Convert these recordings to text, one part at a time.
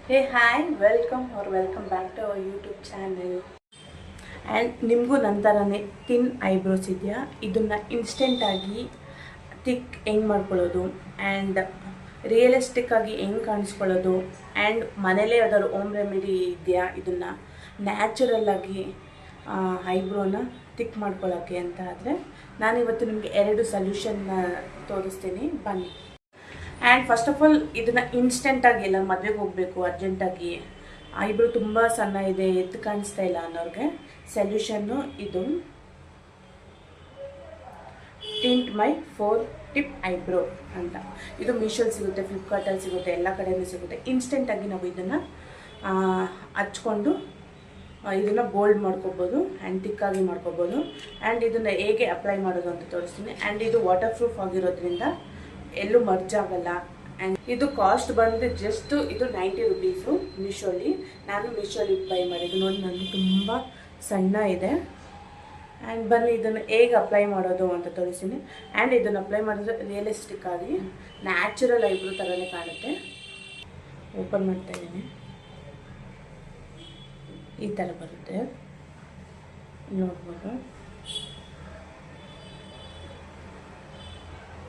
Hey, hi, welcome back to our YouTube channel. And ನಿಮಗೂ ನಂತರನೇ ತಿನ್ ಐಬ್ರೋಸ್ ಇದೆಯಾ, ಇದನ್ನು ಇನ್ಸ್ಟೆಂಟಾಗಿ ಥಿಕ್ ಹೆಂಗೆ ಮಾಡ್ಕೊಳ್ಳೋದು ಆ್ಯಂಡ್ ರಿಯಲಿಸ್ಟಿಕ್ಕಾಗಿ ಹೆಂಗೆ ಕಾಣಿಸ್ಕೊಳ್ಳೋದು ಆ್ಯಂಡ್ ಮನೇಲೇ ಯಾವ್ದಾದ್ರು ಹೋಮ್ ರೆಮಿಡಿ ಇದೆಯಾ ಇದನ್ನು ನ್ಯಾಚುರಲ್ಲಾಗಿ ಐಬ್ರೋನ ಥಿಕ್ ಮಾಡ್ಕೊಳ್ಳೋಕ್ಕೆ ಅಂತ ಆದರೆ ನಾನಿವತ್ತು ನಿಮಗೆ 2 ಸೊಲ್ಯೂಷನ್ನ ತೋರಿಸ್ತೀನಿ, ಬನ್ನಿ. ಆ್ಯಂಡ್ ಫಸ್ಟ್ ಆಫ್ ಆಲ್ ಇದನ್ನು ಇನ್ಸ್ಟೆಂಟಾಗಿ ಎಲ್ಲ ಮದುವೆಗೆ ಹೋಗಬೇಕು ಅರ್ಜೆಂಟಾಗಿ, ಐಬ್ರೋ ತುಂಬ ಸಣ್ಣ ಇದೆ, ಎದ್ದು ಕಾಣಿಸ್ತಾ ಇಲ್ಲ ಅನ್ನೋರಿಗೆ ಸೊಲ್ಯೂಷನ್ನು ಇದು ಟಿಂಟ್ ಮೈ 4 ಟಿಪ್ ಐಬ್ರೋ ಅಂತ. ಇದು ಮೀಶೋಲ್ಲಿ ಸಿಗುತ್ತೆ, ಫ್ಲಿಪ್ಕಾರ್ಟಲ್ಲಿ ಸಿಗುತ್ತೆ, ಎಲ್ಲ ಕಡೆಯೂ ಸಿಗುತ್ತೆ. ಇನ್ಸ್ಟೆಂಟಾಗಿ ನಾವು ಇದನ್ನು ಹಚ್ಕೊಂಡು ಇದನ್ನು ಬೋಲ್ಡ್ ಮಾಡ್ಕೋಬೋದು ಆ್ಯಂಡ್ ಥಿಕ್ಕಾಗಿ ಮಾಡ್ಕೋಬೋದು. ಆ್ಯಂಡ್ ಇದನ್ನು ಹೇಗೆ ಅಪ್ಲೈ ಮಾಡೋದು ಅಂತ ತೋರಿಸ್ತೀನಿ. ಆ್ಯಂಡ್ ಇದು ವಾಟರ್ ಪ್ರೂಫ್ ಆಗಿರೋದ್ರಿಂದ ಎಲ್ಲೂ ಮರ್ಜ್ ಆಗಲ್ಲ. ಆ್ಯಂಡ್ ಇದು ಕಾಸ್ಟ್ ಬಂದು ಜಸ್ಟ್ ಇದು 90 ರುಪೀಸು ಮೀಶೋಲಿ. ನಾನು ಮೀಶೋಲಿ ಬೈ ಮಾಡಿದ್ದು ನೋಡಿ, ನನಗೆ ತುಂಬ ಸಣ್ಣ ಇದೆ. ಆ್ಯಂಡ್ ಬನ್ನಿ ಇದನ್ನು ಹೇಗೆ ಅಪ್ಲೈ ಮಾಡೋದು ಅಂತ ತೋರಿಸ್ತೀನಿ. ಆ್ಯಂಡ್ ಇದನ್ನು ಅಪ್ಲೈ ಮಾಡಿದ್ರೆ ರಿಯಲಿಸ್ಟಿಕ್ ಆಗಿ ನ್ಯಾಚುರಲ್ ಐಬ್ರೋ ಥರನೇ ಕಾಣುತ್ತೆ. ಓಪನ್ ಮಾಡ್ತಾ ಇದ್ದೀನಿ, ಈ ಥರ ಬರುತ್ತೆ ನೋಡ್ಬೋದು.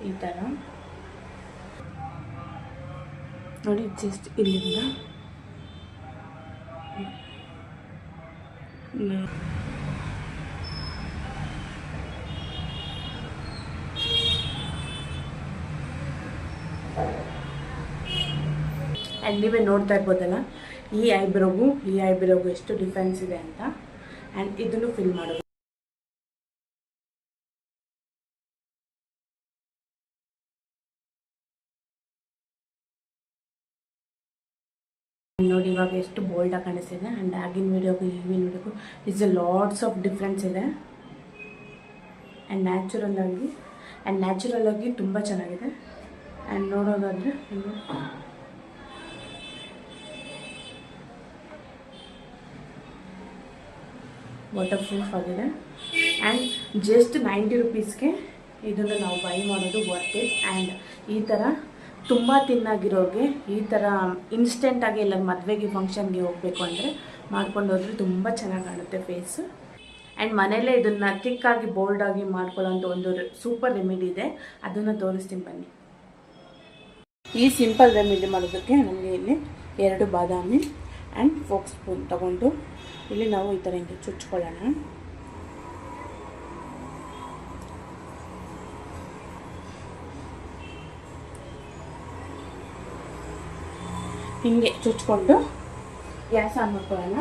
ಈ ಥರ ನೋಡಿ, ಜಸ್ಟ್ ಇಲ್ಲಿಂದ ಆ್ಯಂಡ್ ನೀವೇ ನೋಡ್ತಾ ಇರ್ಬೋದಲ್ಲ ಈ ಐಬ್ರೋಗೂ ಎಷ್ಟು ಡಿಫ್ರೆನ್ಸ್ ಇದೆ ಅಂತ. ಆ್ಯಂಡ್ ಇದನ್ನು ಫಿಲ್ ಮಾಡೋದು ನೋಡಿ, ಇವಾಗ ಎಷ್ಟು ಬೋಲ್ಡಾಗಿ ಕಾಣಿಸ್ತಿದೆ. ಆ್ಯಂಡ್ ಆಗಿನ ವೀಡಿಯೋಗೂ ಈಗಿನ ವೀಡಿಯೋಗೂ ಇಸ್ ಲಾಟ್ಸ್ ಆಫ್ ಡಿಫ್ರೆನ್ಸ್ ಇದೆ. ಆ್ಯಂಡ್ ನ್ಯಾಚುರಲ್ಲಾಗಿ ತುಂಬ ಚೆನ್ನಾಗಿದೆ. ಆ್ಯಂಡ್ ನೋಡೋದಾದರೆ ವಾಟರ್ ಪ್ರೂಫ್ ಆಗಿದೆ. ಆ್ಯಂಡ್ ಜಸ್ಟ್ 90 ರುಪೀಸ್ಗೆ ಇದನ್ನು ನಾವು ಬೈ ಮಾಡೋದು ವರ್ತ್ ಇಟ್. ಆ್ಯಂಡ್ ಈ ಥರ ತುಂಬ ತಿನ್ನಾಗಿರೋರಿಗೆ ಈ ಥರ ಇನ್ಸ್ಟೆಂಟಾಗಿ ಎಲ್ಲ ಮದುವೆಗೆ ಫಂಕ್ಷನ್ಗೆ ಹೋಗಬೇಕು ಅಂದರೆ ಮಾಡ್ಕೊಂಡು ಹೋದರೆ ತುಂಬ ಚೆನ್ನಾಗಿ ಕಾಣುತ್ತೆ ಫೇಸು. ಆ್ಯಂಡ್ ಮನೇಲೇ ಇದನ್ನು ಥಿಕ್ಕಾಗಿ ಬೋಲ್ಡಾಗಿ ಮಾಡ್ಕೊಳ್ಳೋಂಥ ಒಂದು ಸೂಪರ್ ರೆಮಿಡಿ ಇದೆ, ಅದನ್ನು ತೋರಿಸ್ತೀನಿ ಬನ್ನಿ. ಈ ಸಿಂಪಲ್ ರೆಮಿಡಿ ಮಾಡೋದಕ್ಕೆ ನಮಗೆ ಇಲ್ಲಿ 2 ಬಾದಾಮಿ ಆ್ಯಂಡ್ ಫೋಕ್ ಸ್ಪೂನ್ ತೊಗೊಂಡು ಇಲ್ಲಿ ನಾವು ಈ ಥರ ಹಿಂಗೆ ಚುಚ್ಕೊಳ್ಳೋಣ. ಹಿಂಗೆ ಚುಚ್ಕೊಂಡು ಗ್ಯಾಸ್ ಆನ್ ಮಾಡ್ಕೊಳ್ಳೋಣ.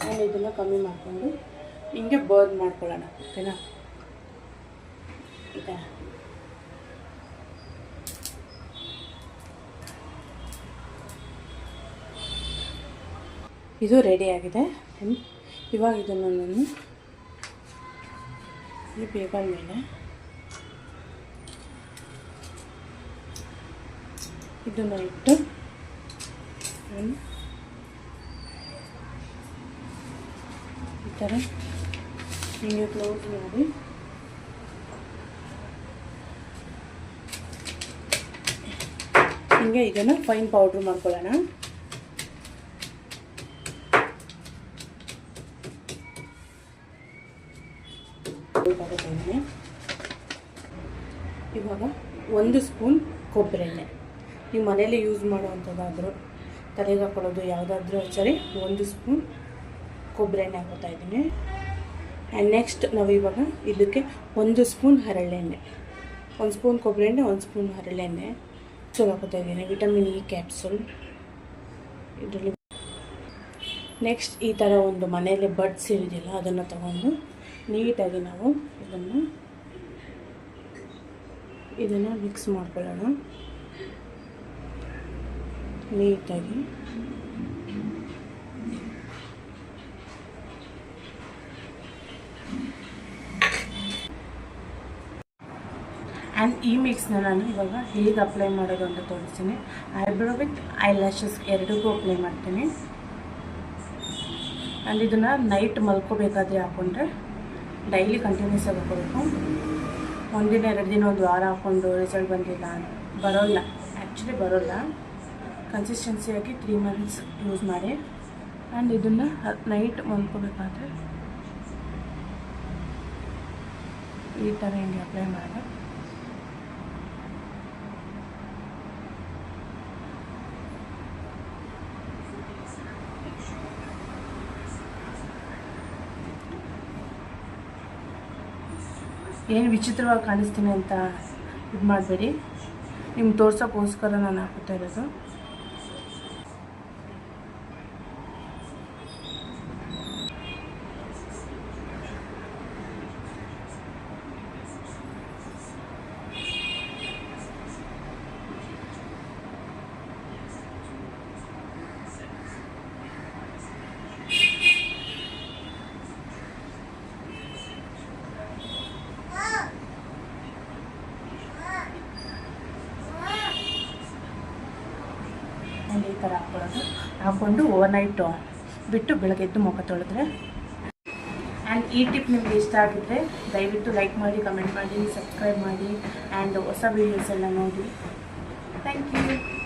ಆ್ಯಂಡ್ ಇದನ್ನು ಕಮ್ಮಿ ಮಾಡಿಕೊಂಡು ಹಿಂಗೆ ಬರ್ನ್ ಮಾಡ್ಕೊಳ್ಳೋಣ, ಓಕೆನಾ? ಈ ಥರ ಇದು ರೆಡಿ ಆಗಿದೆ. ಇವಾಗ ಇದನ್ನು ನಾನು ಈ ಪೇಪರ್ ಮೇಲೆ ಇದನ್ನು ಇಟ್ಟು ಈ ಥರ ಹಿಂಗೆ ಕ್ಲೋಸ್ ಮಾಡಿ ಹಿಂಗೆ ಇದನ್ನು ಫೈನ್ ಪೌಡ್ರ್ ಮಾಡ್ಕೊಳ್ಳೋಣ. ಇವಾಗ 1 ಸ್ಪೂನ್ ಕೊಬ್ಬರಿ ಎಣ್ಣೆ, ನೀವು ಮನೇಲಿ ಯೂಸ್ ಮಾಡುವಂಥದ್ದಾದರೂ ತಲೆಗೆ ಹಾಕೊಳ್ಳೋದು ಯಾವುದಾದ್ರೂ ಸರಿ, 1 ಸ್ಪೂನ್ ಕೊಬ್ಬರಿ ಎಣ್ಣೆ ಹಾಕೋತಾ ಇದ್ದೀನಿ. ಆ್ಯಂಡ್ ನೆಕ್ಸ್ಟ್ ನಾವು ಇವಾಗ ಇದಕ್ಕೆ 1 ಸ್ಪೂನ್ ಹರಳೆಣ್ಣೆ, 1 ಸ್ಪೂನ್ ಕೊಬ್ಬರಿ ಎಣ್ಣೆ, 1 ಸ್ಪೂನ್ ಹರಳೆಣ್ಣೆ ಹಾಕೋತಾ ಇದ್ದೀನಿ. ವಿಟಮಿನ್ ಇ ಕ್ಯಾಪ್ಸೂಲ್ ಇದರಲ್ಲಿ. ನೆಕ್ಸ್ಟ್ ಈ ಥರ ಒಂದು ಮನೆಯಲ್ಲಿ ಬಡ್ಸ್ ಇರೋದಿಲ್ಲ, ಅದನ್ನು ತಗೊಂಡು ನೀಟಾಗಿ ನಾವು ಇದನ್ನು ಮಿಕ್ಸ್ ಮಾಡ್ಕೊಳ್ಳೋಣ ನೀಟಾಗಿ. ಆ್ಯಂಡ್ ಈ ಮಿಕ್ಸ್ನ ನಾನು ಇವಾಗ ಹೇಗೆ ಅಪ್ಲೈ ಮಾಡೋದು ಅಂತ ತೋರಿಸ್ತೀನಿ. ಐಬ್ರೋ ವಿತ್ ಐ ಲ್ಯಾಶಸ್ ಎರಡಕ್ಕೂ ಅಪ್ಲೈ ಮಾಡ್ತೀನಿ. ಆ್ಯಂಡ್ ಇದನ್ನು ನೈಟ್ ಮಲ್ಕೋಬೇಕಾದ್ರೆ ಹಾಕ್ಕೊಂಡ್ರೆ ಡೈಲಿ ಕಂಟಿನ್ಯೂಸ್ ಆಗಿ ಹಾಕೋಬೇಕು. ಒಂದಿನ 2 ದಿನ 1 ವಾರ ಹಾಕ್ಕೊಂಡು ರಿಸಲ್ಟ್ ಬರೋಲ್ಲ. ಆ್ಯಕ್ಚುಲಿ ಬರೋಲ್ಲ. ಕನ್ಸಿಸ್ಟೆನ್ಸಿಯಾಗಿ 3 ಮಂತ್ಸ್ ಯೂಸ್ ಮಾಡಿ. ಆ್ಯಂಡ್ ಇದನ್ನು ನೈಟ್ ಮಲ್ಕೋಬೇಕಾದ್ರೆ ಈ ಥರ ಹಿಂಗೆ ಅಪ್ಲೈ ಮಾಡಿ. ಏನು ವಿಚಿತ್ರವಾಗಿ ಕಾಣಿಸ್ತೀನಿ ಅಂತ ಇದು ಮಾಡಬೇಡಿ, ನಿಮ್ಗೆ ತೋರ್ಸೋಕ್ಕೋಸ್ಕರ ನಾನು ಹಾಕ್ತಾ ಇರೋದು. ಈ ಥರ ಹಾಕ್ಕೊಂಡು ಓವರ್ನೈಟು ಬಿಟ್ಟು ಬೆಳಗ್ಗೆ ಎದ್ದು ಮುಖ ತೊಳೆದ್ರೆ. ಆ್ಯಂಡ್ ಈ ಟಿಪ್ ನಿಮಗೆ ಇಷ್ಟ ಆಗಿದ್ದರೆ ದಯವಿಟ್ಟು ಲೈಕ್ ಮಾಡಿ, ಕಮೆಂಟ್ ಮಾಡಿ, ಸಬ್ಸ್ಕ್ರೈಬ್ ಮಾಡಿ ಆ್ಯಂಡ್ ಹೊಸ ವೀಡಿಯೋಸ್ ಎಲ್ಲ ನೋಡಿ. Thank you.